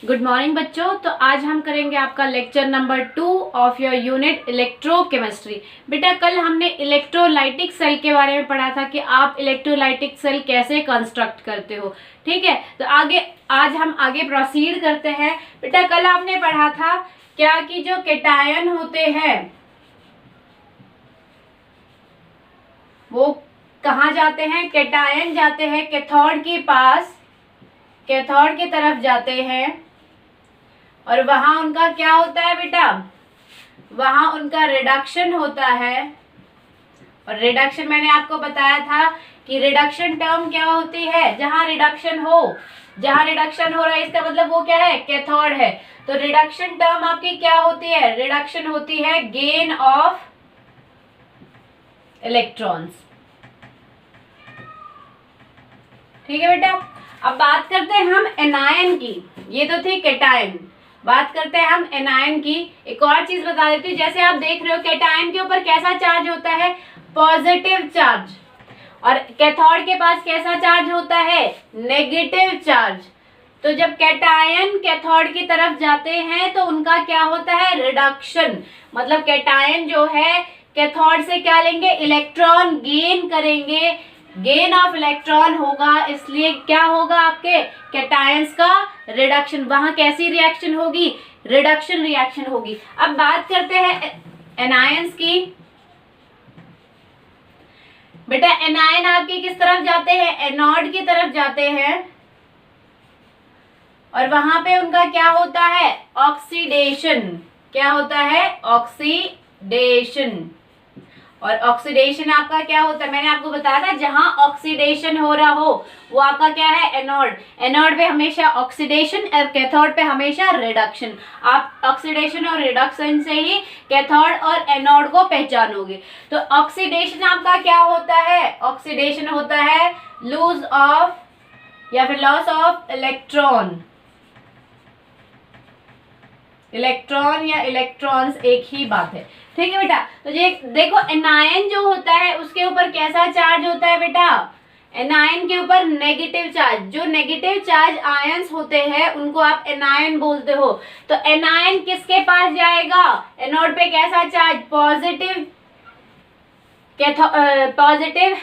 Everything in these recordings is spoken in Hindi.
गुड मॉर्निंग बच्चों। तो आज हम करेंगे आपका lecture number 2 of your unit electrochemistry. बेटा कल हमने इलेक्ट्रोलाइटिक सेल के बारे में पढ़ा था कि आप इलेक्ट्रोलाइटिक सेल कैसे कंस्ट्रक्ट करते हो। ठीक है, तो आज हम आगे प्रोसीड करते हैं। बेटा कल आपने पढ़ा था क्या कि जो कैटायन होते हैं वो कहाँ जाते हैं? कैटायन जाते हैं कैथोड के पास, कैथोड की तरफ जाते हैं और वहां उनका क्या होता है बेटा? वहां उनका रिडक्शन होता है। और रिडक्शन मैंने आपको बताया था कि रिडक्शन टर्म क्या होती है? जहां रिडक्शन हो रहा है इसका मतलब वो क्या है? कैथोड है। तो रिडक्शन टर्म आपकी क्या होती है? रिडक्शन होती है गेन ऑफ इलेक्ट्रॉन्स। ठीक है बेटा, अब बात करते हैं हम एनायन की। ये तो थी कैटायन, बात करते हैं हम एनायन की। एक और चीज बता देती हूँ, जैसे आप देख रहे हो कैटायन के ऊपर कैसा चार्ज होता है? Positive charge. और कैथोड के पास कैसा चार्ज होता है? Negative charge. तो जब कैटायन कैथोड की तरफ जाते हैं तो उनका क्या होता है? रिडक्शन। मतलब कैटायन जो है कैथोड से क्या लेंगे? इलेक्ट्रॉन गेन करेंगे, गेन ऑफ इलेक्ट्रॉन होगा, इसलिए क्या होगा? आपके कैटायंस का रिडक्शन। वहां कैसी रिएक्शन होगी? रिडक्शन रिएक्शन होगी। अब बात करते हैं एनायंस की। बेटा एनायन आपके किस तरफ जाते हैं? एनोड की तरफ जाते हैं और वहां पे उनका क्या होता है? ऑक्सीडेशन। क्या होता है? ऑक्सीडेशन। और ऑक्सीडेशन आपका क्या होता है? मैंने आपको बताया था जहां ऑक्सीडेशन हो रहा हो वो आपका क्या है? एनोड। एनोड पे हमेशा ऑक्सीडेशन और कैथोड पे हमेशा रिडक्शन। आप ऑक्सीडेशन और रिडक्शन से ही कैथोड और एनोड को पहचानोगे। तो ऑक्सीडेशन आपका क्या होता है? ऑक्सीडेशन होता है लूज ऑफ या फिर लॉस ऑफ इलेक्ट्रॉन। इलेक्ट्रॉन या इलेक्ट्रॉन्स एक ही बात है। ठीक है बेटा, तो ये देखो एनायन जो होता है उसके ऊपर कैसा चार्ज होता है बेटा? एनायन के ऊपर नेगेटिव चार्ज। जो नेगेटिव चार्ज आयंस होते हैं उनको आप एनायन बोलते हो। तो एनायन किसके पास जाएगा? एनोड पे कैसा चार्ज? पॉजिटिव। पॉजिटिव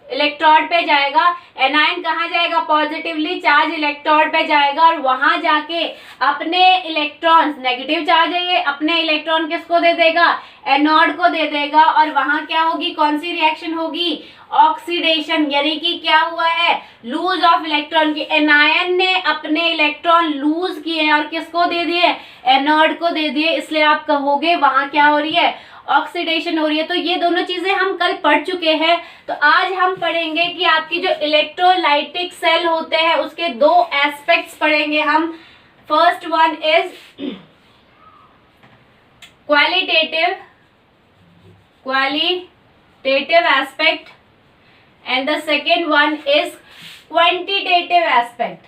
इलेक्ट्रोड पे जाएगा। एनायन कहाँ जाएगा? पॉजिटिवली चार्ज इलेक्ट्रोड पे जाएगा और वहां जाके अपने इलेक्ट्रॉन्स, नेगेटिव चार्ज है ये, अपने इलेक्ट्रॉन किसको दे देगा? एनोड को दे देगा। और वहां क्या होगी? कौन सी रिएक्शन होगी? ऑक्सीडेशन। यानी कि क्या हुआ है? लूज ऑफ इलेक्ट्रॉन की। एनायन ने अपने इलेक्ट्रॉन लूज किए और किसको दे दिए? एनोड को दे दिए। इसलिए आप कहोगे वहां क्या हो रही है? ऑक्सीडेशन हो रही है। तो ये दोनों चीजें हम कल पढ़ चुके हैं। तो आज हम पढ़ेंगे कि आपकी जो इलेक्ट्रोलाइटिक सेल होते हैं उसके दो एस्पेक्ट्स पढ़ेंगे हम। First one is qualitative aspect and the second one is quantitative aspect.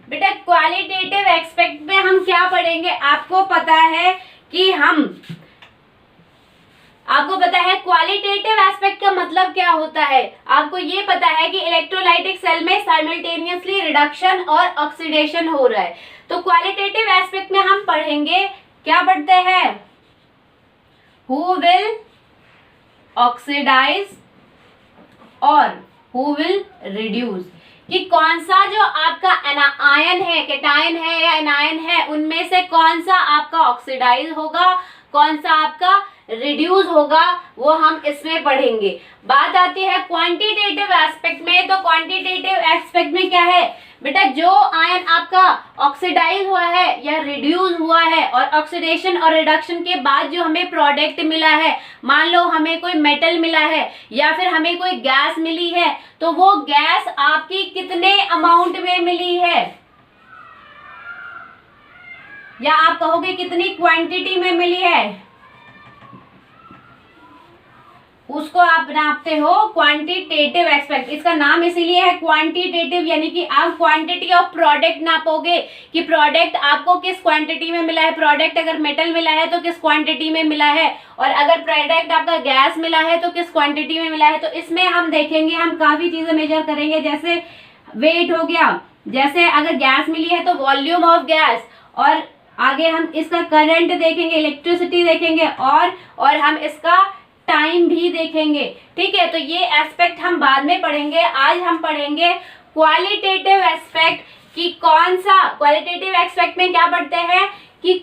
बेटा क्वालिटेटिव एस्पेक्ट में हम क्या पढ़ेंगे? आपको पता है क्वालिटेटिव एस्पेक्ट का मतलब क्या होता है? आपको ये पता है कि इलेक्ट्रोलाइटिक सेल में साइमल्टेनियसली रिडक्शन और ऑक्सीडेशन हो रहा है। तो क्वालिटेटिव एस्पेक्ट में हम पढ़ेंगे, क्या पढ़ते हैं? हु विल ऑक्सीडाइज और हु विल रिड्यूस। कि कौन सा जो आपका आयन है, कैटायन है या एनायन है, उनमें से कौन सा आपका ऑक्सीडाइज होगा, कौन सा आपका रिड्यूस होगा, वो हम इसमें पढ़ेंगे। बात आती है क्वांटिटेटिव एस्पेक्ट में। तो क्वांटिटेटिव एस्पेक्ट में क्या है बेटा? जो आयन आपका ऑक्सीडाइज हुआ है या रिड्यूस हुआ है और ऑक्सीडेशन और रिडक्शन के बाद जो हमें प्रोडक्ट मिला है, मान लो हमें कोई मेटल मिला है या फिर हमें कोई गैस मिली है, तो वो गैस आपकी कितने अमाउंट में मिली है? या आप कहोगे कितनी क्वांटिटी में मिली है? उसको आप नापते हो क्वांटिटेटिव एस्पेक्ट। इसका नाम इसीलिए है क्वांटिटेटिव, यानी कि आप क्वांटिटी ऑफ प्रोडक्ट नापोगे कि प्रोडक्ट आपको किस क्वांटिटी में मिला है। प्रोडक्ट अगर मेटल मिला है तो किस क्वांटिटी में मिला है, और अगर प्रोडक्ट आपका गैस मिला है तो किस क्वांटिटी में मिला है। तो इसमें हम देखेंगे, हम काफी चीजें मेजर करेंगे। जैसे वेट हो गया, जैसे अगर गैस मिली है तो वॉल्यूम ऑफ गैस, और आगे हम इसका करंट देखेंगे, इलेक्ट्रिसिटी देखेंगे, और हम इसका टाइम भी देखेंगे। ठीक है, तो ये एस्पेक्ट हम बाद में पढ़ेंगे। आज हम पढ़ेंगे क्वालिटेटिव एस्पेक्ट कि कौन सा, क्वालिटेटिव एस्पेक्ट में क्या पढ़ते हैं कि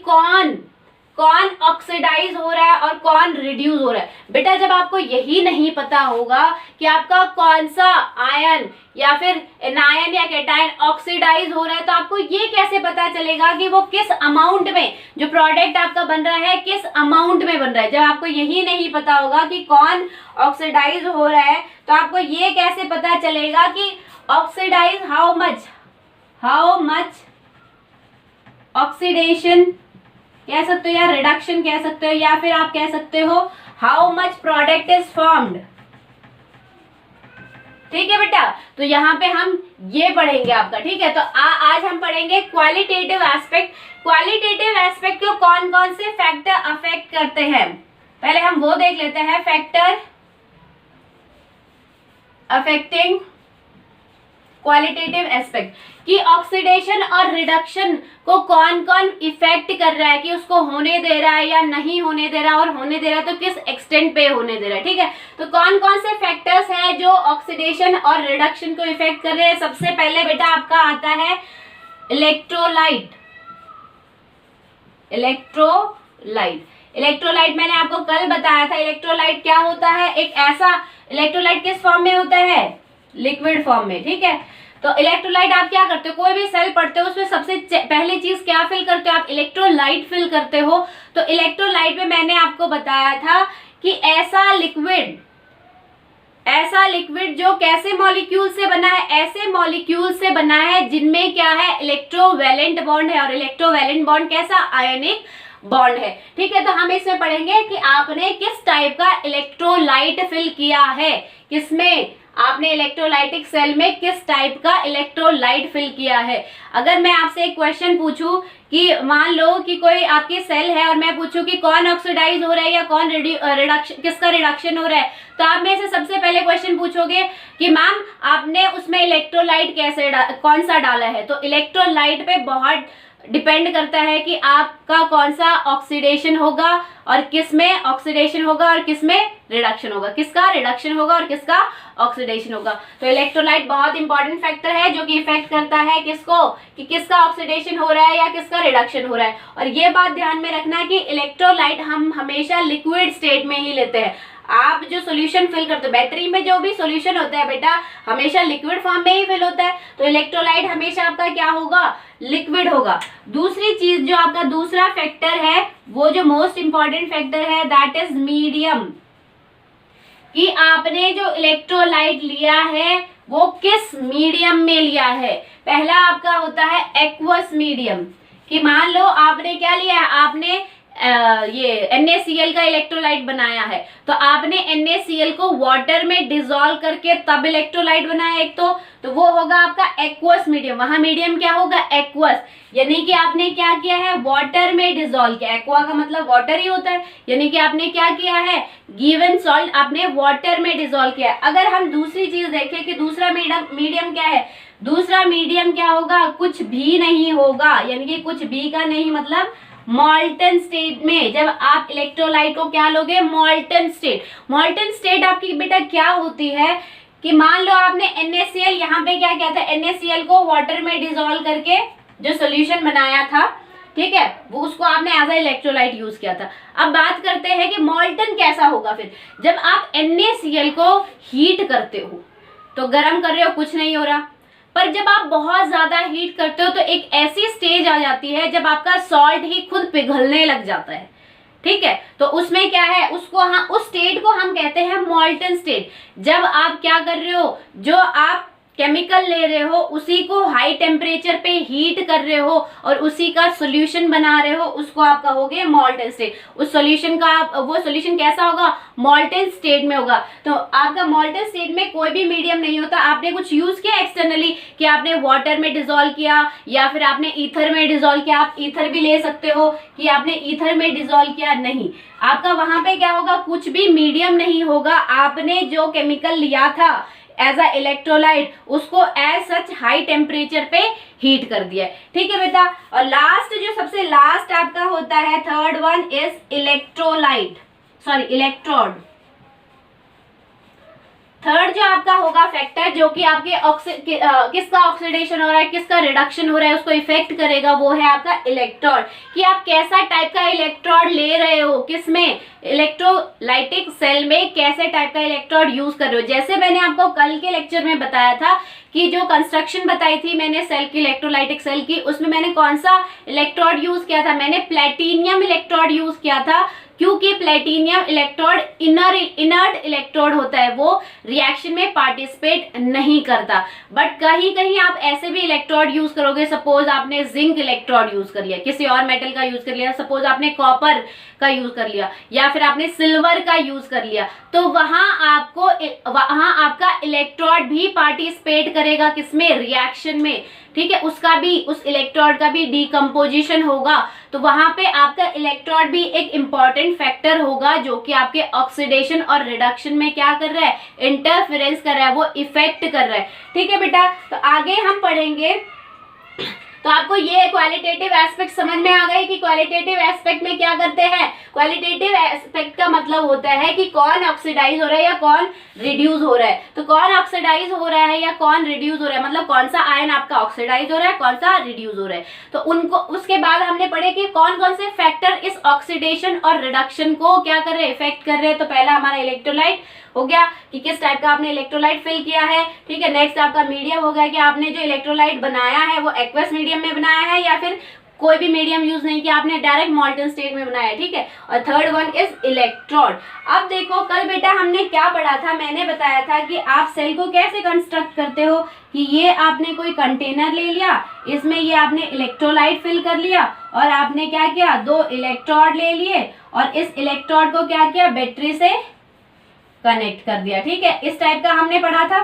कौन ऑक्सीडाइज हो रहा है और कौन रिड्यूस हो रहा है। बेटा जब आपको यही नहीं पता होगा कि आपका कौन सा आयन या फिर एनायन या कैटायन ऑक्सीडाइज हो रहा है, तो आपको ये कैसे पता चलेगा कि वो किस अमाउंट में, जो प्रोडक्ट आपका बन रहा है किस अमाउंट में बन रहा है। जब आपको यही नहीं पता होगा कि कौन ऑक्सीडाइज हो रहा है, तो आपको ये कैसे पता चलेगा कि ऑक्सीडाइज हाउ मच ऑक्सीडेशन कह सकते हो, या रिडक्शन कह सकते हो, या फिर आप कह सकते हो how much product is formed. ठीक है बेटा, तो यहाँ पे हम ये पढ़ेंगे आपका। ठीक है, तो आज हम पढ़ेंगे क्वालिटेटिव एस्पेक्ट। क्वालिटेटिव एस्पेक्ट को कौन कौन से फैक्टर अफेक्ट करते हैं, पहले हम वो देख लेते हैं। फैक्टर अफेक्टिंग क्वालिटेटिव एस्पेक्ट कि ऑक्सीडेशन और रिडक्शन को कौन कौन इफेक्ट कर रहा है, कि उसको होने दे रहा है या नहीं होने दे रहा, और होने दे रहा है तो किस एक्सटेंट पे होने दे रहा है। ठीक है, तो कौन कौन से फैक्टर्स हैं जो ऑक्सीडेशन और रिडक्शन को इफेक्ट कर रहे हैं। सबसे पहले बेटा आपका आता है इलेक्ट्रोलाइट। इलेक्ट्रोलाइट मैंने आपको कल बताया था। इलेक्ट्रोलाइट क्या होता है, एक ऐसा इलेक्ट्रोलाइट किस फॉर्म में होता है, लिक्विड फॉर्म में। ठीक है, तो इलेक्ट्रोलाइट आप क्या करते हो, कोई भी सेल पढ़ते हो उसमें सबसे पहली चीज क्या फिल करते हो, आप इलेक्ट्रोलाइट फिल करते हो। तो इलेक्ट्रोलाइट में मैंने आपको बताया था कि ऐसा लिक्विड जो कैसे मॉलिक्यूल से बना है, ऐसे मॉलिक्यूल से बना है जिनमें क्या है, इलेक्ट्रोवैलेंट बॉन्ड है। और इलेक्ट्रोवैलेंट बॉन्ड कैसा, आयनिक बॉन्ड है। ठीक है, तो हम इसमें पढ़ेंगे कि आपने किस टाइप का इलेक्ट्रोलाइट फिल किया है, किसमें, आपने इलेक्ट्रोलाइटिक सेल में किस टाइप का इलेक्ट्रोलाइट फिल किया है। अगर मैं आपसे एक क्वेश्चन पूछूं कि मान लो कि कोई आपकी सेल है और मैं पूछूं कि कौन ऑक्सीडाइज हो रहा है या कौन रिडक्शन, किसका रिडक्शन हो रहा है, तो आप में से सबसे पहले क्वेश्चन पूछोगे कि मैम आपने उसमें इलेक्ट्रोलाइट कौन सा डाला है। तो इलेक्ट्रोलाइट पे बहुत डिपेंड करता है कि आपका कौन सा ऑक्सीडेशन होगा और किस में ऑक्सीडेशन होगा और किस में रिडक्शन होगा, किसका रिडक्शन होगा और किसका ऑक्सीडेशन होगा। तो इलेक्ट्रोलाइट बहुत इंपॉर्टेंट फैक्टर है जो कि इफेक्ट करता है किसको, कि किसका ऑक्सीडेशन हो रहा है या किसका रिडक्शन हो रहा है। और ये बात ध्यान में रखना कि इलेक्ट्रोलाइट हम हमेशा लिक्विड स्टेट में ही लेते हैं। आप जो सॉल्यूशन फिल करते हो, बैटरी में जो भी सॉल्यूशन होता है बेटा हमेशा लिक्विड फॉर्म में ही फिल होता है, तो इलेक्ट्रोलाइट हमेशा आपका क्या होगा, लिक्विड होगा। दूसरी चीज जो आपका दूसरा फैक्टर है, वो जो मोस्ट इंपॉर्टेंट फैक्टर है, दैट इज मीडियम, कि आपने जो इलेक्ट्रोलाइट लिया है वो किस मीडियम में लिया है। पहला आपका होता है एक्वस मीडियम, कि मान लो आपने क्या लिया है, आपने ये NaCl का इलेक्ट्रोलाइट बनाया है, तो आपने NaCl को वाटर में डिसॉल्व करके तब इलेक्ट्रोलाइट बनाया एक, तो वो होगा आपका एक्वस मीडियम। वहां मीडियम क्या होगा, एक्वस, यानी कि आपने क्या किया है, वाटर में डिसॉल्व किया। एक्वा का मतलब वाटर ही होता है, यानी कि आपने क्या किया है, गिवन सॉल्ट आपने वाटर में डिसॉल्व किया। अगर हम दूसरी चीज देखें कि दूसरा मीडियम क्या है, दूसरा मीडियम क्या होगा, कुछ भी नहीं होगा, यानी कि कुछ भी का नहीं मतलब मॉल्टन स्टेट में। जब आप इलेक्ट्रोलाइट को क्या लोगे, मॉल्टन स्टेट आपकी बेटा क्या होती है, कि मान लो आपने NaCl यहाँ पे क्या किया था, NaCl को वाटर में डिसॉल्व करके जो सॉल्यूशन बनाया था, ठीक है, वो उसको आपने एज ए इलेक्ट्रोलाइट यूज किया था। अब बात करते हैं कि मॉल्टन कैसा होगा। फिर जब आप NaCl को हीट करते हो, तो गर्म कर रहे हो, कुछ नहीं हो रहा, पर जब आप बहुत ज्यादा हीट करते हो तो एक ऐसी स्टेज आ जाती है जब आपका सॉल्ट ही खुद पिघलने लग जाता है। ठीक है, तो उसमें क्या है, उसको हम उस स्टेट को हम कहते हैं मॉल्टन स्टेट। जब आप क्या कर रहे हो, जो आप केमिकल ले रहे हो उसी को हाई टेम्परेचर पे हीट कर रहे हो और उसी का सॉल्यूशन बना रहे हो, उसको आप कहोगे मॉल्टन स्टेट। उस सॉल्यूशन का वो सॉल्यूशन कैसा होगा, मॉल्टन स्टेट में होगा। तो आपका मॉल्टन स्टेट में कोई भी मीडियम नहीं होता। आपने कुछ यूज किया एक्सटर्नली, कि आपने वाटर में डिसॉल्व किया या फिर आपने ईथर में डिसॉल्व किया, आप ईथर भी ले सकते हो कि आपने ईथर में डिसॉल्व किया, नहीं, आपका वहां पे क्या होगा, कुछ भी मीडियम नहीं होगा। आपने जो केमिकल लिया था एज अ इलेक्ट्रोलाइट, उसको एज सच हाई टेम्परेचर पे हीट कर दिया। ठीक है बेटा। और लास्ट, जो सबसे लास्ट आपका होता है, third one is electrolyte, sorry electrode. Third जो आपका होगा फैक्टर, जो कि आपके किसका ऑक्सीडेशन हो रहा है, किसका रिडक्शन हो रहा है, उसको इफेक्ट करेगा, वो है आपका इलेक्ट्रोड। कि आप कैसा टाइप का इलेक्ट्रोड ले रहे हो, किसमें, इलेक्ट्रोलाइटिक सेल में कैसे टाइप का इलेक्ट्रोड यूज कर रहे हो। जैसे मैंने आपको कल के लेक्चर में बताया था कि जो कंस्ट्रक्शन बताई थी मैंने सेल की, इलेक्ट्रोलाइटिक सेल की, उसमें मैंने कौन सा इलेक्ट्रोड यूज किया था, मैंने प्लेटिनियम इलेक्ट्रोड यूज किया था। क्योंकि प्लेटिनियम इलेक्ट्रोड इनर्ट इलेक्ट्रोड होता है, वो रिएक्शन में पार्टिसिपेट नहीं करता। बट कहीं कहीं आप ऐसे भी इलेक्ट्रोड यूज करोगे, सपोज आपने जिंक इलेक्ट्रोड यूज कर लिया, किसी और मेटल का यूज कर लिया, सपोज आपने कॉपर का यूज कर लिया, या फिर आपने सिल्वर का यूज कर लिया, तो वहां आपका इलेक्ट्रोड भी पार्टिसिपेट करेगा, किसमें, रिएक्शन में। ठीक है, उसका भी, उस इलेक्ट्रोड का भी डिकम्पोजिशन होगा, तो वहां पे आपका इलेक्ट्रोड भी एक इंपॉर्टेंट फैक्टर होगा, जो कि आपके ऑक्सीडेशन और रिडक्शन में क्या कर रहा है, इंटरफेरेंस कर रहा है, वो इफेक्ट कर रहा है। ठीक है बेटा। तो आगे हम पढ़ेंगे, तो आपको ये क्वालिटेटिव एस्पेक्ट समझ में आ गए कि क्वालिटेटिव एस्पेक्ट में क्या करते हैं। क्वालिटेटिव एस्पेक्ट का मतलब होता है कि कौन ऑक्सीडाइज हो रहा है या कौन रिड्यूस हो रहा है। तो कौन ऑक्सीडाइज हो रहा है या कौन रिड्यूस हो रहा है, मतलब कौन सा आयन आपका ऑक्सीडाइज हो रहा है, कौन सा रिड्यूस हो रहा है। तो उनको, उसके बाद हमने पढ़े कि कौन कौन से फैक्टर इस ऑक्सीडेशन और रिडक्शन को क्या कर रहे हैं, इफेक्ट कर रहे हैं। तो पहला हमारा इलेक्ट्रोलाइट हो गया कि किस टाइप का आपने इलेक्ट्रोलाइट फिल किया है। ठीक है। नेक्स्ट आपका मीडियम हो गया कि आपने जो इलेक्ट्रोलाइट बनाया है वो एक्वस मीडियम में बनाया है या फिर कोई भी मीडियम यूज नहीं किया, आपने डायरेक्ट मॉल्टन स्टेट में बनाया है। ठीक है। और थर्ड वन इज इलेक्ट्रोड। अब देखो, कल बेटा हमने क्या पढ़ा था, मैंने बताया था कि आप सेल को कैसे कंस्ट्रक्ट करते हो, कि ये आपने कोई कंटेनर ले लिया, इसमें ये आपने इलेक्ट्रोलाइट फिल कर लिया और आपने क्या किया, 2 इलेक्ट्रोड ले लिए और इस इलेक्ट्रोड को क्या किया, बैटरी से कनेक्ट कर दिया। ठीक है, इस टाइप का हमने पढ़ा था।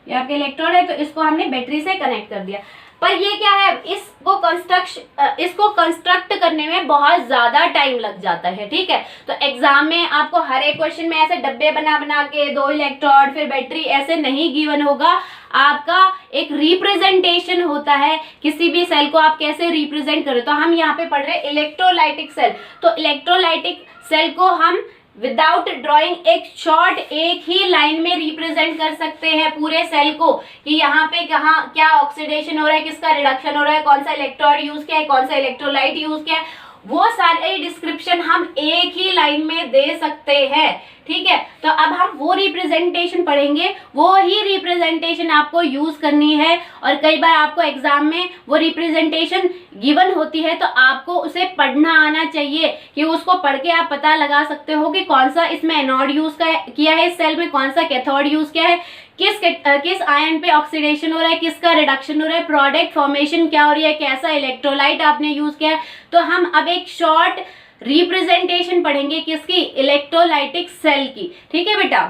ये आपके इलेक्ट्रोड है तो इसको हमने बैटरी से कनेक्ट कर दिया। पर ये क्या है, इसको कंस्ट्रक्ट करने में बहुत ज्यादा टाइम लग जाता है। ठीक है। तो एग्जाम में आपको हर एक क्वेश्चन में ऐसे डब्बे बना बना के 2 इलेक्ट्रोड फिर बैटरी ऐसे नहीं गिवन होगा। आपका एक रिप्रेजेंटेशन होता है, किसी भी सेल को आप कैसे रिप्रेजेंट करें। तो हम यहाँ पे पढ़ रहे इलेक्ट्रोलाइटिक सेल। तो इलेक्ट्रोलाइटिक सेल को हम विदाउट ड्राइंग एक शॉर्ट, एक ही लाइन में रिप्रेजेंट कर सकते हैं पूरे सेल को, कि यहाँ पे कहाँ क्या ऑक्सीडेशन हो रहा है, किसका रिडक्शन हो रहा है, कौन सा इलेक्ट्रोड यूज किया है, कौन सा इलेक्ट्रोलाइट यूज किया है, वो सारे डिस्क्रिप्शन हम एक ही लाइन में दे सकते हैं। ठीक है। तो अब हम वो रिप्रेजेंटेशन पढ़ेंगे, वो ही रिप्रेजेंटेशन आपको यूज करनी है। और कई बार आपको एग्जाम में वो रिप्रेजेंटेशन गिवन होती है तो आपको उसे पढ़ना आना चाहिए, कि उसको पढ़ के आप पता लगा सकते हो कि कौन सा इसमें एनोड यूज किया है, इस सेल में कौन सा कैथोड यूज किया है, किस आयन पे ऑक्सीडेशन हो रहा है, किसका रिडक्शन हो रहा है, प्रोडक्ट फॉर्मेशन क्या हो रही है, कैसा इलेक्ट्रोलाइट आपने यूज किया है। तो हम अब एक शॉर्ट रिप्रेजेंटेशन पढ़ेंगे किसकी, इलेक्ट्रोलाइटिक सेल की। ठीक है बेटा।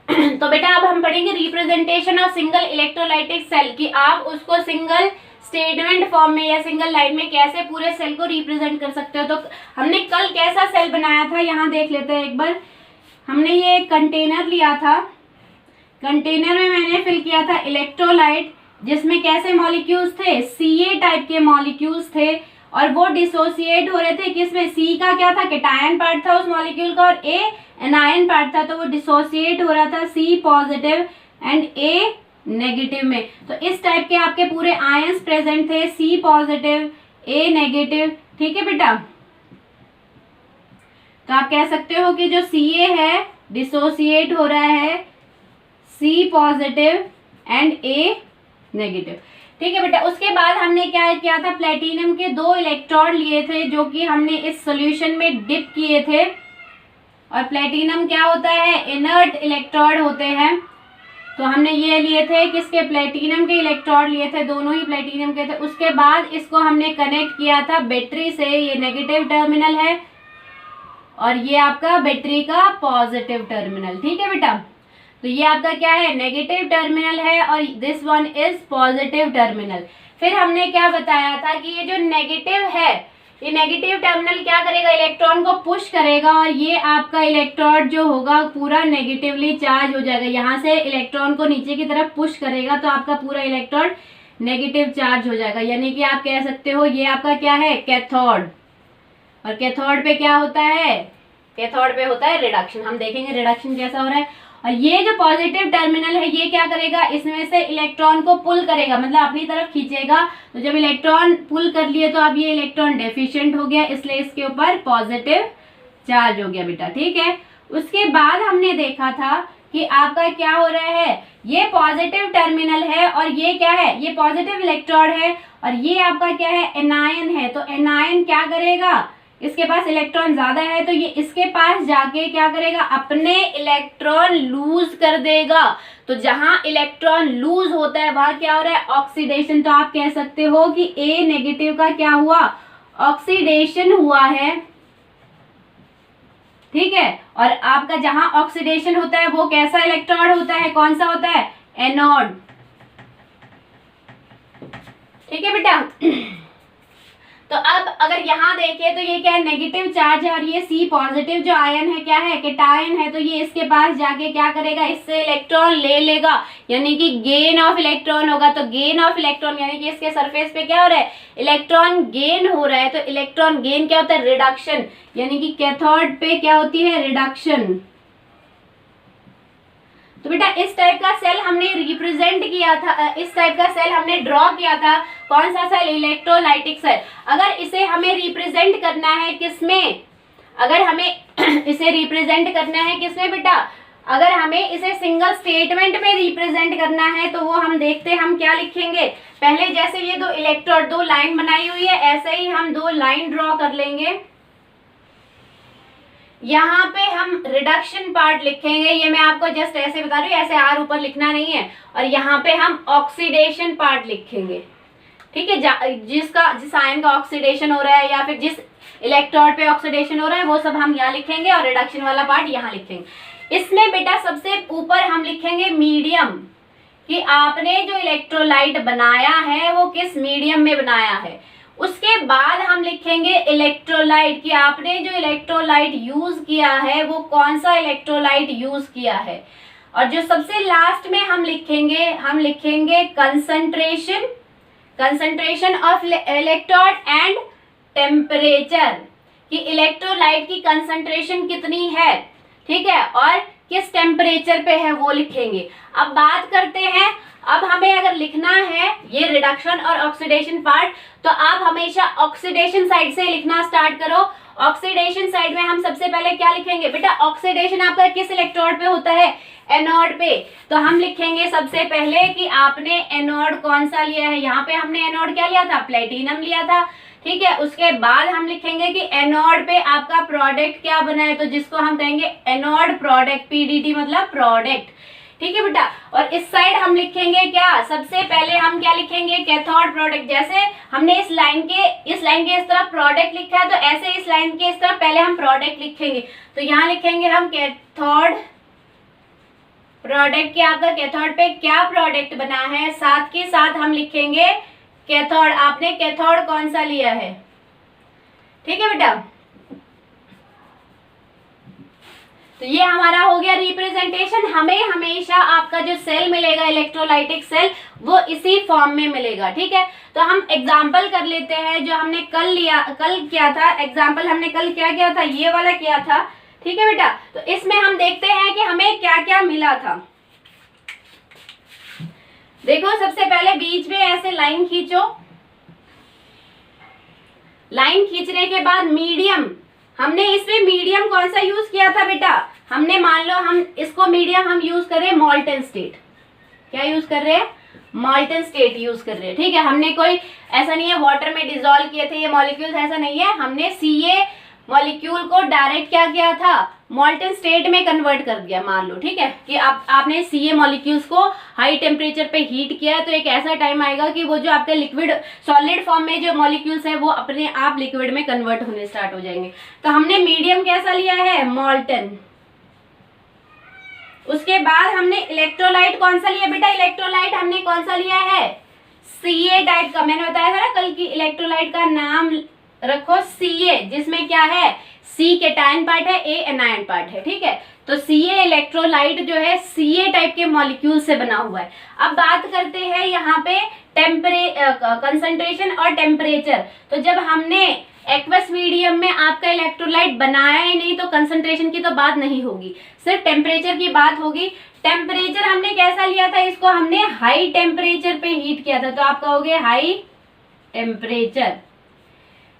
तो बेटा अब हम पढ़ेंगे representation of single electrolytic cell की, आप उसको सिंगल स्टेटमेंट फॉर्म में या सिंगल लाइन में कैसे पूरे सेल को रिप्रेजेंट कर सकते हो। तो हमने कल कैसा सेल बनाया था, यहाँ देख लेते हैं एक बार। हमने ये एक कंटेनर लिया था, कंटेनर में मैंने फिल किया था इलेक्ट्रोलाइट, जिसमें कैसे मॉलिक्यूल्स थे, Ca टाइप के मॉलिक्यूल्स थे और वो डिसोसिएट हो रहे थे। किसमें, C का क्या था, कैटायन पार्ट था उस मॉलिक्यूल का और A एनायन पार्ट था, तो वो डिसोसिएट हो रहा था C positive and A negative में। तो इस टाइप के आपके पूरे आयंस प्रेजेंट थे, C पॉजिटिव A नेगेटिव। ठीक है बेटा। तो आप कह सकते हो कि जो Ca है डिसोसिएट हो रहा है C positive and A negative. ठीक है बेटा। उसके बाद हमने क्या किया था, प्लेटिनम के 2 इलेक्ट्रोड लिए थे जो कि हमने इस सॉल्यूशन में डिप किए थे। और प्लेटिनम क्या होता है, इनर्ट इलेक्ट्रोड होते हैं। तो हमने ये लिए थे, किसके, प्लेटिनम के इलेक्ट्रोड लिए थे, दोनों ही प्लेटिनम के थे। उसके बाद इसको हमने कनेक्ट किया था बैटरी से, ये नेगेटिव टर्मिनल है और ये आपका बैटरी का पॉजिटिव टर्मिनल। ठीक है बेटा। तो ये आपका क्या है, नेगेटिव टर्मिनल है और this one is positive terminal. फिर हमने क्या बताया था कि ये जो नेगेटिव है ये नेगेटिव टर्मिनल क्या करेगा, इलेक्ट्रॉन को पुश करेगा और ये आपका इलेक्ट्रोड जो होगा पूरा नेगेटिवली चार्ज हो जाएगा। यहाँ से इलेक्ट्रॉन को नीचे की तरफ पुश करेगा तो आपका पूरा इलेक्ट्रोड नेगेटिव चार्ज हो जाएगा। यानी कि आप कह सकते हो ये आपका क्या है, कैथोड। और कैथोड पे क्या होता है, कैथोड पे होता है रिडक्शन। हम देखेंगे रिडक्शन कैसा हो रहा है। और ये जो पॉजिटिव टर्मिनल है ये क्या करेगा, इसमें से इलेक्ट्रॉन को पुल करेगा, मतलब अपनी तरफ खींचेगा। तो जब इलेक्ट्रॉन पुल कर लिए तो अब ये इलेक्ट्रॉन डेफिशिएंट हो गया, इसलिए इसके ऊपर पॉजिटिव चार्ज हो गया बेटा। ठीक है, उसके बाद हमने देखा था कि आपका क्या हो रहा है, ये पॉजिटिव टर्मिनल है और ये क्या है, ये पॉजिटिव इलेक्ट्रोड है और ये आपका क्या है, एनायन है। तो एनायन क्या करेगा, इसके पास इलेक्ट्रॉन ज्यादा है तो ये इसके पास जाके क्या करेगा, अपने इलेक्ट्रॉन लूज कर देगा। तो जहां इलेक्ट्रॉन लूज होता है वहां क्या हो रहा है, ऑक्सीडेशन। तो आप कह सकते हो कि ए नेगेटिव का क्या हुआ, ऑक्सीडेशन हुआ है। ठीक है, और आपका जहां ऑक्सीडेशन होता है वो कैसा इलेक्ट्रोड होता है, कौन सा होता है, एनोड। ठीक है बेटा। तो अब अगर यहाँ देखें तो ये क्या है, नेगेटिव चार्ज है और ये सी पॉजिटिव जो आयन है क्या है, कैटायन है। तो ये इसके पास जाके क्या करेगा, इससे इलेक्ट्रॉन ले लेगा, यानी कि गेन ऑफ इलेक्ट्रॉन होगा। तो गेन ऑफ इलेक्ट्रॉन यानी कि इसके सरफेस पे क्या हो रहा है, इलेक्ट्रॉन गेन हो रहा है। तो इलेक्ट्रॉन गेन क्या होता है, रिडक्शन, यानी कि कैथोड पे क्या होती है, रिडक्शन। तो बेटा इस टाइप का सेल हमने रिप्रेजेंट किया था, इस टाइप का सेल हमने ड्रॉ किया था। कौन सा सेल, इलेक्ट्रोलाइटिक सेल। अगर इसे हमें रिप्रेजेंट करना है किसमें, अगर हमें इसे रिप्रेजेंट करना है किसमें बेटा, अगर हमें इसे सिंगल स्टेटमेंट में रिप्रेजेंट करना है तो वो हम देखते हैं हम क्या लिखेंगे। पहले जैसे ये दो इलेक्ट्रोड, दो लाइन बनाई हुई है, ऐसे ही हम दो लाइन ड्रॉ कर लेंगे। यहाँ पे हम रिडक्शन पार्ट लिखेंगे, ये मैं आपको जस्ट ऐसे बता रही हूँ, ऐसे आर ऊपर लिखना नहीं है। और यहाँ पे हम ऑक्सीडेशन पार्ट लिखेंगे। ठीक है, जिस आयन का ऑक्सीडेशन हो रहा है या फिर जिस इलेक्ट्रोड पे ऑक्सीडेशन हो रहा है वो सब हम यहाँ लिखेंगे और रिडक्शन वाला पार्ट यहाँ लिखेंगे। इसमें बेटा सबसे ऊपर हम लिखेंगे मीडियम, कि आपने जो इलेक्ट्रोलाइट बनाया है वो किस मीडियम में बनाया है। उसके बाद हम लिखेंगे इलेक्ट्रोलाइट, कि आपने जो इलेक्ट्रोलाइट यूज किया है वो कौन सा इलेक्ट्रोलाइट यूज किया है। और जो सबसे लास्ट में हम लिखेंगे concentration, concentration of electrode and temperature, कि इलेक्ट्रोलाइट की कंसंट्रेशन कितनी है। ठीक है, और किस टेम्परेचर पे है वो लिखेंगे। अब बात करते हैं, अब हमें अगर लिखना है ये रिडक्शन और ऑक्सीडेशन पार्ट, तो आप हमेशा ऑक्सीडेशन साइड से लिखना स्टार्ट करो। ऑक्सीडेशन साइड में हम सबसे पहले क्या लिखेंगे बेटा, ऑक्सीडेशन आपका किस इलेक्ट्रोड पे होता है, एनोड पे। तो हम लिखेंगे सबसे पहले कि आपने एनोड कौन सा लिया है। यहाँ पे हमने एनोड क्या लिया था, प्लेटिनम लिया था। ठीक है, उसके बाद हम लिखेंगे कि एनोड पे आपका प्रोडक्ट क्या बना है, तो जिसको हम कहेंगे एनोड प्रोडक्ट, पीडीटी मतलब प्रोडक्ट। ठीक है बेटा, और इस साइड हम लिखेंगे क्या, सबसे पहले हम क्या लिखेंगे, कैथोड प्रोडक्ट। जैसे हमने इस लाइन के इस तरफ प्रोडक्ट लिखा है, तो ऐसे इस लाइन के इस तरफ पहले हम प्रोडक्ट लिखेंगे। तो यहाँ लिखेंगे हम कैथोड प्रोडक्ट, कि आपका कैथोड पे क्या प्रोडक्ट बना है। साथ के साथ हम लिखेंगे कैथोड, आपने कैथोड कौन सा लिया है। ठीक है बेटा, तो ये हमारा हो गया रिप्रेजेंटेशन। हमें हमेशा आपका जो सेल मिलेगा इलेक्ट्रोलाइटिक सेल वो इसी फॉर्म में मिलेगा। ठीक है, तो हम एग्जाम्पल कर लेते हैं जो हमने कल किया था। एग्जाम्पल हमने कल क्या किया था, ये वाला किया था। ठीक है बेटा, तो इसमें हम देखते हैं कि हमें क्या क्या मिला था। देखो सबसे पहले बीच में ऐसे लाइन खींचो, लाइन खींचने के बाद मीडियम, हमने इसमें मीडियम कौन सा यूज किया था बेटा, हमने मान लो हम इसको मीडियम हम यूज कर रहे हैं मॉल्टन स्टेट। क्या यूज कर रहे हैं, मॉल्टन स्टेट यूज कर रहे हैं। ठीक है, हमने कोई ऐसा नहीं है वाटर में डिसॉल्व किए थे ये मॉलिक्यूल्स, ऐसा नहीं है। हमने सीए मॉलिक्यूल को डायरेक्ट क्या किया था, मॉल्टन स्टेट में कन्वर्ट कर दिया। मान लो ठीक है कि आपने सीए मॉलिक्यूल्स को हाई टेम्परेचर पे हीट किया है, तो एक ऐसा टाइम आएगा कि वो जो आपके लिक्विड सॉलिड फॉर्म में जो मॉलिक्यूल्स है वो अपने आप लिक्विड में कन्वर्ट होने स्टार्ट हो जाएंगे। तो हमने मीडियम कैसा लिया है, मॉल्टन। उसके बाद हमने इलेक्ट्रोलाइट कौन सा लिया बेटा, इलेक्ट्रोलाइट हमने कौन सा लिया है, सीए टाइप का। मैंने बताया था ना कल की इलेक्ट्रोलाइट का नाम रखो Ca, जिसमें क्या है, C कैटायन पार्ट है, A एनायन पार्ट है, ठीक है। तो Ca इलेक्ट्रोलाइट जो है Ca टाइप के मॉलिक्यूल से बना हुआ है। अब बात करते हैं यहाँ पे कंसंट्रेशन और टेम्परेचर। तो जब हमने एक्वस मीडियम में आपका इलेक्ट्रोलाइट बनाया ही नहीं तो कंसंट्रेशन की तो बात नहीं होगी, सिर्फ टेम्परेचर की बात होगी। टेम्परेचर हमने कैसा लिया था, इसको हमने हाई टेम्परेचर पे हीट किया था, तो आप कहोगे हाई टेम्परेचर,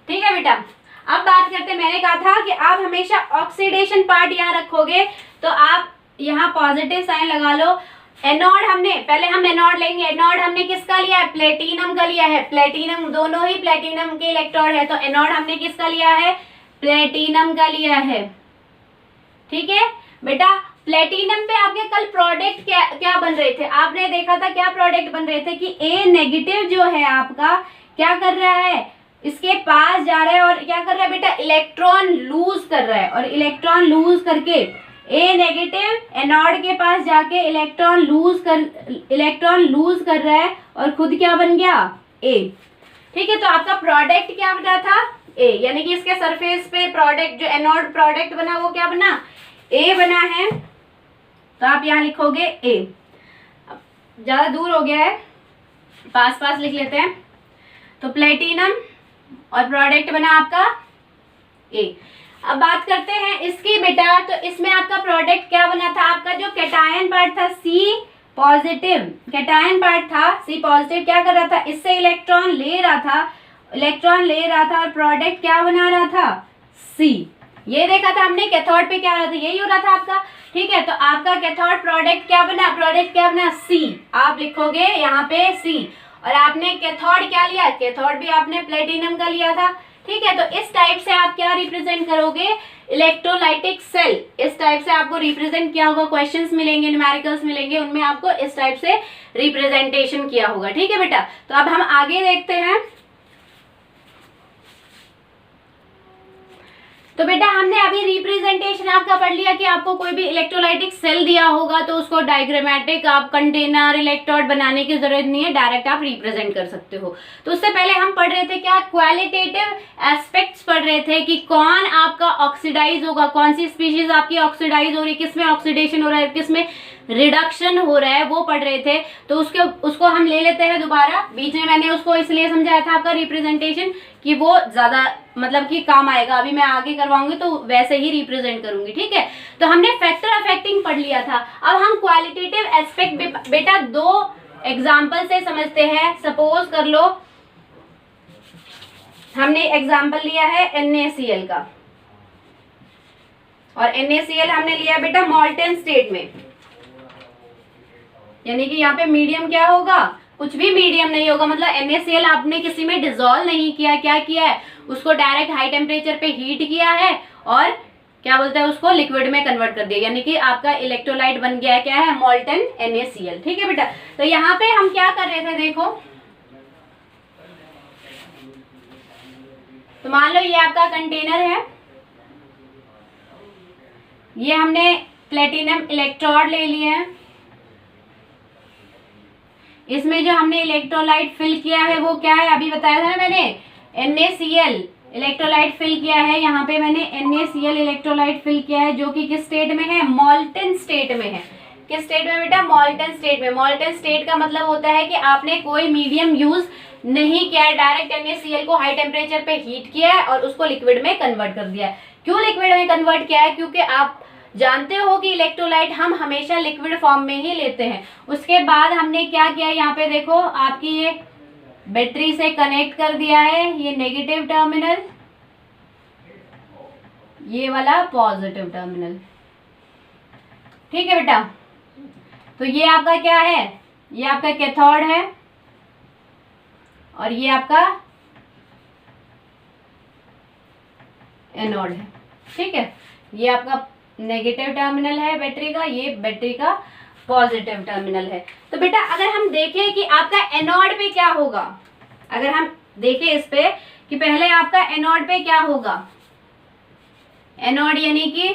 ठीक है बेटा। अब बात करते, मैंने कहा था कि आप हमेशा ऑक्सीडेशन पार्ट यहाँ रखोगे, तो आप यहाँ पॉजिटिव साइन लगा लो। एनोड हमने, पहले हम एनोड लेंगे। एनोड हमने किसका लिया है, प्लेटिनम का लिया है। प्लेटिनम, दोनों ही प्लेटिनम के इलेक्ट्रोड है, तो एनोड हमने किसका लिया है, प्लेटिनम का लिया है, ठीक है बेटा। प्लेटिनम पे आपके कल प्रोडक्ट क्या बन रहे थे, आपने देखा था क्या प्रोडक्ट बन रहे थे कि ए नेगेटिव जो है आपका क्या कर रहा है, इसके पास जा रहा है और क्या कर रहा है बेटा, इलेक्ट्रॉन लूज कर रहा है, और इलेक्ट्रॉन लूज करके ए नेगेटिव एनोड के पास जाके इलेक्ट्रॉन लूज कर रहा है और खुद क्या बन गया, ए, ठीक है। तो आपका प्रोडक्ट क्या बना था, ए, यानी कि इसके सरफेस पे प्रोडक्ट जो एनोड प्रोडक्ट बना वो क्या बना, ए बना है। तो आप यहाँ लिखोगे ए। ज्यादा दूर हो गया है, पास पास लिख लेते हैं। तो प्लेटिनम और प्रोडक्ट बना आपका ए। अब बात करते हैं इसकी बेटा, तो इसमें आपका प्रोडक्ट क्या बना था, आपका जो कैटायन पार्ट था C पॉजिटिव, कैटायन पार्ट था C पॉजिटिव, क्या कर रहा था, इससे इलेक्ट्रॉन ले रहा था और प्रोडक्ट क्या बना रहा था, C। ये देखा था हमने कैथोड पे क्या हो रहा था, यही हो रहा था आपका, ठीक है। तो आपका कैथोड प्रोडक्ट क्या बना, C, आप लिखोगे यहाँ पे C। और आपने कैथोड क्या लिया, कैथोड भी आपने प्लेटिनम का लिया था, ठीक है। तो इस टाइप से आप क्या रिप्रेजेंट करोगे, इलेक्ट्रोलाइटिक सेल, इस टाइप से आपको रिप्रेजेंट किया होगा। क्वेश्चंस मिलेंगे, न्यूमेरिकल्स मिलेंगे, उनमें आपको इस टाइप से रिप्रेजेंटेशन किया होगा, ठीक है बेटा। तो अब हम आगे देखते हैं। तो बेटा हमने अभी रिप्रेजेंटेशन आपका पढ़ लिया कि आपको कोई भी इलेक्ट्रोलाइटिक सेल दिया होगा तो उसको डायग्रामेटिक आप कंटेनर इलेक्ट्रोड बनाने की जरूरत नहीं है, डायरेक्ट आप रिप्रेजेंट कर सकते हो। तो उससे पहले हम पढ़ रहे थे क्या, क्वालिटेटिव एस्पेक्ट्स पढ़ रहे थे कि कौन आपका ऑक्सीडाइज होगा, कौन सी स्पीशीज आपकी ऑक्सीडाइज हो रही है, किसमें ऑक्सीडेशन हो रहा है, किसमें रिडक्शन हो रहा है, वो पढ़ रहे थे। तो उसको हम ले लेते हैं दोबारा। बीच में मैंने उसको इसलिए समझाया था आपका रिप्रेजेंटेशन कि वो ज्यादा मतलब कि काम आएगा, अभी मैं आगे करवाऊंगी तो वैसे ही रिप्रेजेंट करूंगी, ठीक है। तो हमने फैक्टर अफेक्टिंग पढ़ लिया था। अब हम क्वालिटेटिव एस्पेक्ट बेटा दो एग्जाम्पल से समझते हैं। सपोज कर लो हमने एग्जाम्पल लिया है NaCl का, और NaCl हमने लिया बेटा मॉल्टन स्टेट में, यानी कि यहाँ पे मीडियम क्या होगा, कुछ भी मीडियम नहीं होगा, मतलब NaCl आपने किसी में डिसॉल्व नहीं किया, क्या किया है, उसको डायरेक्ट हाई टेम्परेचर पे हीट किया है और क्या बोलते हैं उसको लिक्विड में कन्वर्ट कर दिया, यानी कि आपका इलेक्ट्रोलाइट बन गया है क्या है, मॉल्टन NaCl, ठीक है बेटा। तो यहाँ पे हम क्या कर रहे थे, देखो तो मान लो ये आपका कंटेनर है, ये हमने प्लेटिनम इलेक्ट्रोड ले लिए हैं, इसमें जो हमने इलेक्ट्रोलाइट फिल किया है वो क्या है, अभी बताया था ना मैंने, NaCl इलेक्ट्रोलाइट फिल किया है। यहाँ पे मैंने NaCl इलेक्ट्रोलाइट फिल किया है जो कि किस स्टेट में है, मॉल्टन स्टेट में है। किस स्टेट में बेटा, मॉल्टन स्टेट में। मॉल्टन स्टेट का मतलब होता है कि आपने कोई मीडियम यूज नहीं किया है, डायरेक्ट NaCl को हाई टेम्परेचर पे हीट किया है और उसको लिक्विड में कन्वर्ट कर दिया है। क्यों लिक्विड में कन्वर्ट किया है, क्योंकि आप जानते हो कि इलेक्ट्रोलाइट हम हमेशा लिक्विड फॉर्म में ही लेते हैं। उसके बाद हमने क्या किया, यहाँ पे देखो आपकी ये बैटरी से कनेक्ट कर दिया है, ये नेगेटिव टर्मिनल, ये वाला पॉजिटिव टर्मिनल, ठीक है बेटा। तो ये आपका क्या है, ये आपका कैथोड है और ये आपका एनोड है, ठीक है। ये आपका नेगेटिव टर्मिनल है बैटरी का, ये बैटरी का पॉजिटिव टर्मिनल है। तो बेटा अगर हम देखें कि आपका एनोड पे क्या होगा, अगर हम देखें इस पे कि पहले आपका एनोड पे क्या होगा, एनोड यानी कि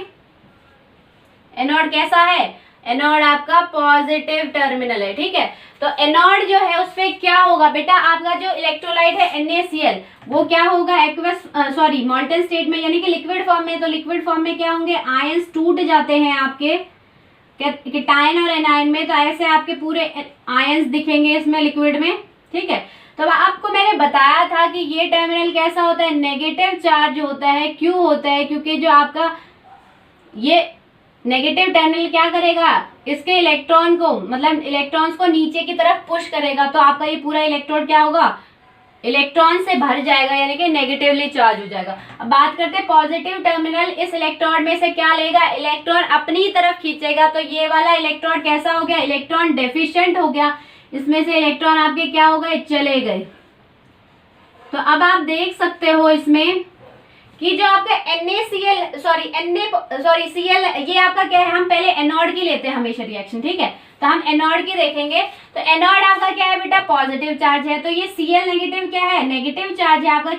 एनोड कैसा है, एनोड आपका पॉजिटिव टर्मिनल है, ठीक है। तो एनोड जो है उसमें क्या होगा बेटा, आपका जो इलेक्ट्रोलाइट है NaCl वो क्या होगा, एक्वस सॉरी मॉल्टन स्टेट में यानी कि लिक्विड फॉर्म में। तो लिक्विड फॉर्म में क्या होंगे, आयंस टूट जाते हैं आपके केटायन और एनायन में। तो ऐसे आपके पूरे आयंस दिखेंगे इसमें लिक्विड में, ठीक है। तो आपको मैंने बताया था कि ये टर्मिनल कैसा होता है, नेगेटिव चार्ज होता है। क्यों होता है, क्योंकि जो आपका ये नेगेटिव टर्मिनल क्या करेगा, इसके इलेक्ट्रॉन को मतलब इलेक्ट्रॉन्स को नीचे की तरफ पुश करेगा। तो आपका ये पूरा इलेक्ट्रोड क्या होगा, इलेक्ट्रॉन से भर जाएगा यानी कि नेगेटिवली चार्ज हो जाएगा। अब बात करते हैं पॉजिटिव टर्मिनल, इस इलेक्ट्रोड में से क्या लेगा, इलेक्ट्रॉन अपनी तरफ खींचेगा। तो ये वाला इलेक्ट्रोड कैसा हो गया, इलेक्ट्रॉन डेफिशिएंट हो गया, इसमें से इलेक्ट्रॉन आपके क्या हो गए, चले गए। तो अब आप देख सकते हो इसमें कि जो आपका Cl ये आपका क्या है, हम पहले एनोड की लेते हैं हमेशा रिएक्शन, ठीक है। तो हम एनोड की देखेंगे। तो एनोड आपका क्या है बेटा, पॉजिटिव चार्ज है। तो ये Cl नेगेटिव क्या है, नेगेटिव चार्ज है, आपका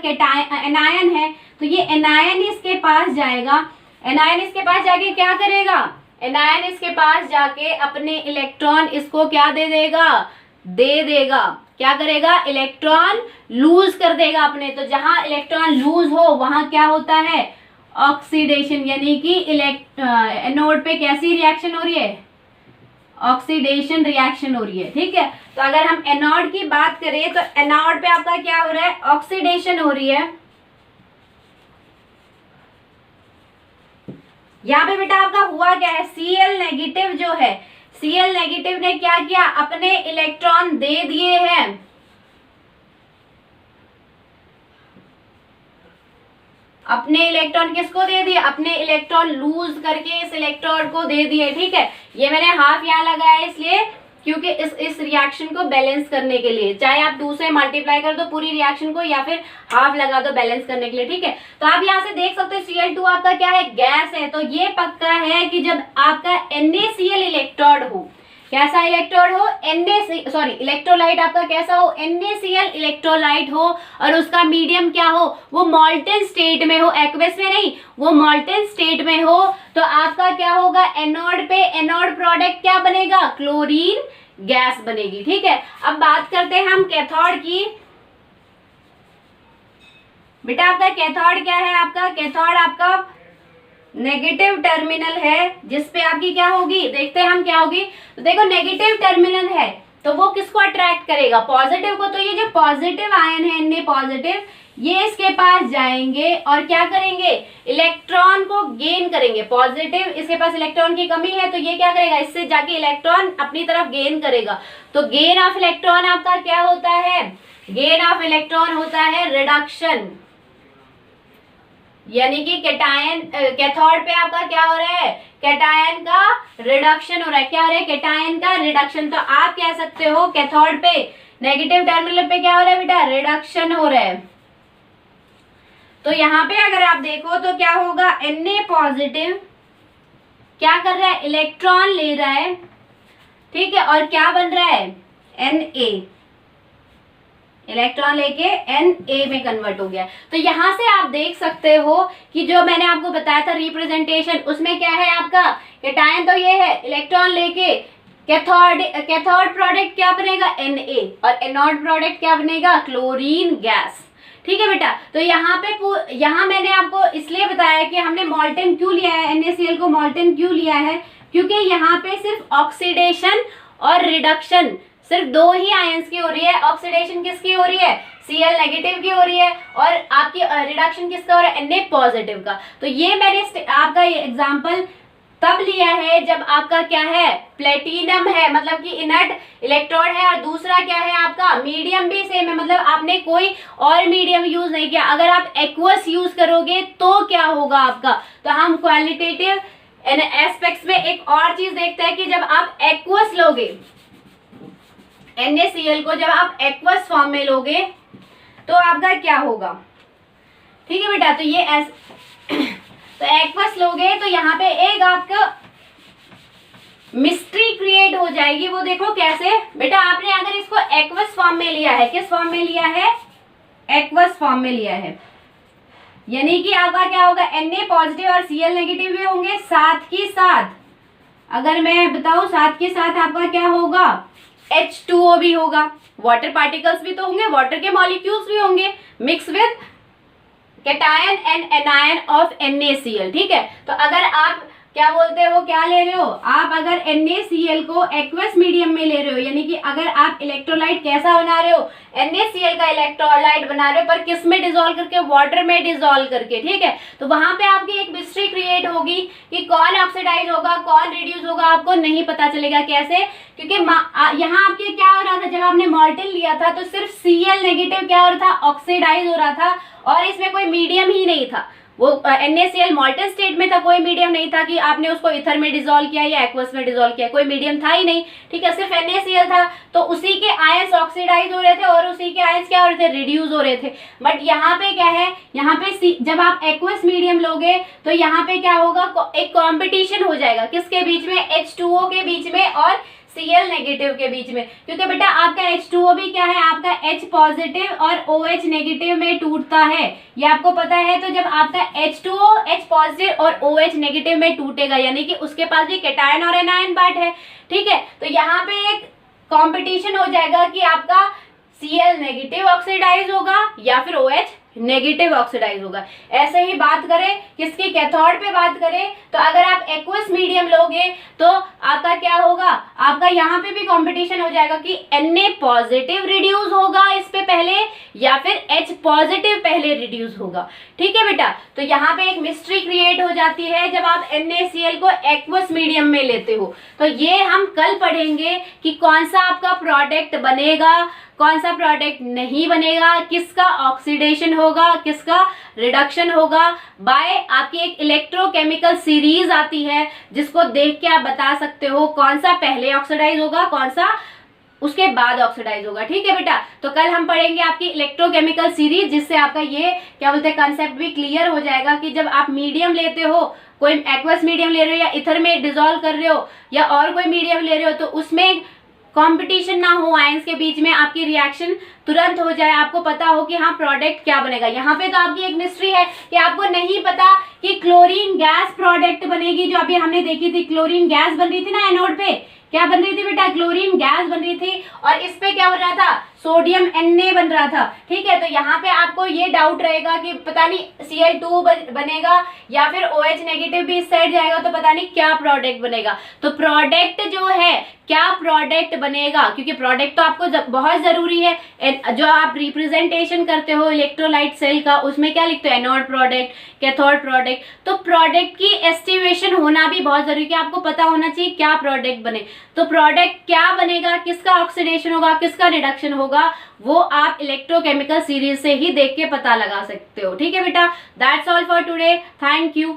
एनायन है। तो ये एनायन इसके पास जाएगा, एनायन इसके पास जाके क्या करेगा, एनायन इसके पास जाके अपने इलेक्ट्रॉन इसको क्या दे देगा, क्या करेगा, इलेक्ट्रॉन लूज कर देगा अपने। तो जहां इलेक्ट्रॉन लूज हो वहां क्या होता है, ऑक्सीडेशन, यानी कि एनोड पे कैसी रिएक्शन हो रही है, ऑक्सीडेशन रिएक्शन हो रही है, ठीक है। तो अगर हम एनोड की बात करें तो एनोड पे आपका क्या हो रहा है, ऑक्सीडेशन हो रही है। यहाँ पे बेटा आपका हुआ क्या है, Cl नेगेटिव जो है, Cl नेगेटिव ने क्या किया, अपने इलेक्ट्रॉन दे दिए हैं, अपने इलेक्ट्रॉन किसको दे दिए, अपने इलेक्ट्रॉन लूज करके इस इलेक्ट्रोड को दे दिए, ठीक है। ये मैंने हाफ यहाँ लगाया इसलिए क्योंकि इस रिएक्शन को बैलेंस करने के लिए, चाहे आप 2 से मल्टीप्लाई कर दो पूरी रिएक्शन को या फिर हाफ लगा दो बैलेंस करने के लिए, ठीक है। तो आप यहाँ से देख सकते हो Cl2 आपका क्या है, गैस है। तो ये पक्का है कि जब आपका NaCl इलेक्ट्रोड हो, कैसा इलेक्ट्रोड हो, इलेक्ट्रोलाइट आपका कैसा हो, NaCl इलेक्ट्रोलाइट हो, और उसका मीडियम क्या हो, वो मॉल्टन स्टेट में हो, एक्वस में नहीं, वो मॉल्टन स्टेट में हो। तो आपका क्या होगा, एनोड पे एनोड प्रोडक्ट क्या बनेगा, क्लोरीन गैस बनेगी, ठीक है। अब बात करते हैं हम कैथोड की। बेटा आपका कैथोड क्या है, आपका कैथोड आपका नेगेटिव टर्मिनल है, जिसपे आपकी क्या होगी, देखते हैं हम क्या होगी। तो देखो नेगेटिव टर्मिनल है तो वो किसको अट्रैक्ट करेगा, पॉजिटिव को। तो ये जो पॉजिटिव आयन है Na पॉजिटिव, ये इसके पास जाएंगे और क्या करेंगे, इलेक्ट्रॉन को गेन करेंगे। पॉजिटिव इसके पास इलेक्ट्रॉन की कमी है तो ये क्या करेगा, इससे जाके इलेक्ट्रॉन अपनी तरफ गेन करेगा। तो गेन ऑफ इलेक्ट्रॉन आपका क्या होता है, गेन ऑफ इलेक्ट्रॉन होता है रिडक्शन, यानी कि कैटायन कैथोड पे आपका क्या हो रहा है, कैटायन का रिडक्शन हो रहा है। क्या हो रहा है, कैटायन का रिडक्शन। तो आप कह सकते हो कैथोड पे नेगेटिव टर्मिनल पे क्या हो रहा है बेटा, रिडक्शन हो रहा है। तो यहाँ पे अगर आप देखो तो क्या होगा, Na पॉजिटिव क्या कर रहा है, इलेक्ट्रॉन ले रहा है, ठीक है, और क्या बन रहा है, Na, इलेक्ट्रॉन लेके Na में कन्वर्ट हो गया। तो यहां से आप देख सकते हो कि जो मैंने आपको बताया था रिप्रेजेंटेशन, उसमें क्या है आपका कैटायन, तो ये है इलेक्ट्रॉन लेके कैथोड प्रोडक्ट क्या बनेगा, Na, और एनोड प्रोडक्ट क्या बनेगा, क्लोरीन गैस, ठीक है बेटा। तो यहाँ मैंने आपको इसलिए बताया कि हमने मॉल्टन क्यों लिया है, NaCl को मॉल्टन क्यों लिया है, क्योंकि यहाँ पे सिर्फ ऑक्सीडेशन और रिडक्शन सिर्फ 2 ही आयंस की हो रही है। ऑक्सीडेशन किसकी हो रही है, Cl नेगेटिव की हो रही है, और आपकी रिडक्शन किसका हो रहा है, Na पॉजिटिव का। तो ये मैंने आपका ये एग्जांपल तब लिया है जब आपका क्या है, प्लेटिनम है, मतलब कि इनर्ट इलेक्ट्रोड है, और दूसरा क्या है आपका मीडियम भी सेम है, मतलब आपने कोई और मीडियम यूज नहीं किया। अगर आप एक्वस यूज करोगे तो क्या होगा आपका, तो हम क्वालिटेटिव एस्पेक्ट्स में एक और चीज देखते हैं कि जब आप एक्वस लोगे NaCl को, जब आप एक्वस फॉर्म में लोगे तो आपका क्या होगा, ठीक है बेटा। तो ये तो एक्वस लोगे तो यहाँ पे एक आपका मिस्ट्री क्रिएट हो जाएगी। वो देखो कैसे बेटा, आपने अगर इसको एक्वस फॉर्म में लिया है, किस फॉर्म में लिया है, एक्वस फॉर्म में लिया है, यानी कि आपका क्या होगा, Na पॉजिटिव और Cl नेगेटिव भी होंगे, साथ ही साथ अगर मैं बताऊं साथ के साथ आपका क्या होगा, H2O भी होगा, वाटर पार्टिकल्स भी तो होंगे, वाटर के मॉलिक्यूल्स भी होंगे mix with cation and anion of NaCl। ठीक है, तो अगर आप क्या बोलते हो, क्या ले रहे हो आप, अगर NaCl को एक्वस मीडियम में ले रहे हो, यानी कि अगर आप इलेक्ट्रोलाइट कैसा बना रहे हो, NaCl का इलेक्ट्रोलाइट बना रहे हो, पर किस में डिसॉल्व करके, वाटर में डिसॉल्व करके। ठीक है, तो वहां पे आपकी एक मिस्ट्री क्रिएट होगी कि कौन ऑक्सीडाइज होगा, कौन रिड्यूस होगा, आपको नहीं पता चलेगा। कैसे? क्योंकि यहाँ आपके क्या हो रहा था, जब आपने मॉल्टेन लिया था तो सिर्फ Cl नेगेटिव क्या हो रहा था, ऑक्सीडाइज हो रहा था, और इसमें कोई मीडियम ही नहीं था। वो NaCl मॉल्टेन स्टेट में था, कोई मीडियम नहीं था कि आपने उसको इथर में डिसॉल्व किया या एक्वस में डिसॉल्व किया, कोई मीडियम था ही नहीं। ठीक है, सिर्फ NaCl था, तो उसी के आयंस ऑक्सीडाइज हो रहे थे और उसी के आयंस क्या हो रहे थे, रिड्यूस हो रहे थे। बट यहाँ पे क्या है, यहाँ पे जब आप एक्वस मीडियम लोगे तो यहाँ पे क्या होगा, एक कॉम्पिटिशन हो जाएगा किसके बीच में, H2O के बीच में और Cl नेगेटिव के बीच में। क्योंकि बेटा आपका H2O भी क्या है, आपका H पॉजिटिव और OH नेगेटिव में टूटता है, ये आपको पता है। तो जब आपका H2O H पॉजिटिव और OH नेगेटिव में टूटेगा, यानी कि उसके पास भी कैटायन और एनायन पार्ट है। ठीक है, तो यहाँ पे एक कंपटीशन हो जाएगा कि आपका Cl नेगेटिव ऑक्सीडाइज होगा या फिर OH नेगेटिव ऑक्सीडाइज होगा। ऐसे ही बात करें किसकी, कैथोड पे बात करें, तो अगर आप एक्वस मीडियम लोगे तो आपका क्या होगा, आपका यहाँ पे भी कंपटीशन हो जाएगा कि Na पॉजिटिव रिड्यूस होगा इस पे पहले या फिर H पॉजिटिव पहले रिड्यूस होगा। ठीक है बेटा, तो यहाँ पे एक मिस्ट्री क्रिएट हो जाती है जब आप NaCl को एक्वस मीडियम में लेते हो। तो ये हम कल पढ़ेंगे कि कौन सा आपका प्रोडक्ट बनेगा, कौन सा प्रोडक्ट नहीं बनेगा, किसका ऑक्सीडेशन होगा, किसका रिडक्शन होगा। बाय आपकी एक इलेक्ट्रोकेमिकल सीरीज आती है जिसको देख के आप बता सकते हो कौन सा पहले ऑक्सीडाइज होगा, कौन सा उसके बाद ऑक्सीडाइज होगा। ठीक है बेटा, तो कल हम पढ़ेंगे आपकी इलेक्ट्रोकेमिकल सीरीज, जिससे आपका ये क्या बोलते हैं कंसेप्ट भी क्लियर हो जाएगा कि जब आप मीडियम लेते हो, कोई एक्वस मीडियम ले रहे हो या इथर में डिसॉल्व कर रहे हो या और कोई मीडियम ले रहे हो, तो उसमें कंपटीशन ना हो आयंस के बीच में, आपकी रिएक्शन तुरंत हो जाए, आपको पता हो कि हाँ प्रोडक्ट क्या बनेगा। यहाँ पे तो आपकी एक मिस्ट्री है कि आपको नहीं पता कि क्लोरीन गैस प्रोडक्ट बनेगी, जो अभी हमने देखी थी, क्लोरीन गैस बन रही थी ना एनोड पे, क्या बन रही थी बेटा, क्लोरीन गैस बन रही थी, और इस पे क्या हो रहा था, सोडियम Na बन रहा था। ठीक है, तो यहाँ पे आपको ये डाउट रहेगा कि पता नहीं Cl2 बनेगा या फिर OH नेगेटिव भी इस साइड जाएगा, तो पता नहीं क्या प्रोडक्ट बनेगा। तो प्रोडक्ट जो है, क्या प्रोडक्ट बनेगा, क्योंकि प्रोडक्ट तो आपको बहुत जरूरी है। जो आप रिप्रेजेंटेशन करते हो इलेक्ट्रोलाइट सेल का, उसमें क्या लिखते हो, एनोड प्रोडक्ट, कैथोड प्रोडक्ट। तो प्रोडक्ट की एस्टिमेशन होना भी बहुत जरूरी है, आपको पता होना चाहिए क्या प्रोडक्ट बने। तो प्रोडक्ट क्या बनेगा, किसका ऑक्सीडेशन होगा, किसका रिडक्शन होगा, वो आप इलेक्ट्रोकेमिकल सीरीज से ही देख के पता लगा सकते हो। ठीक है बेटा, that's all for today, thank you.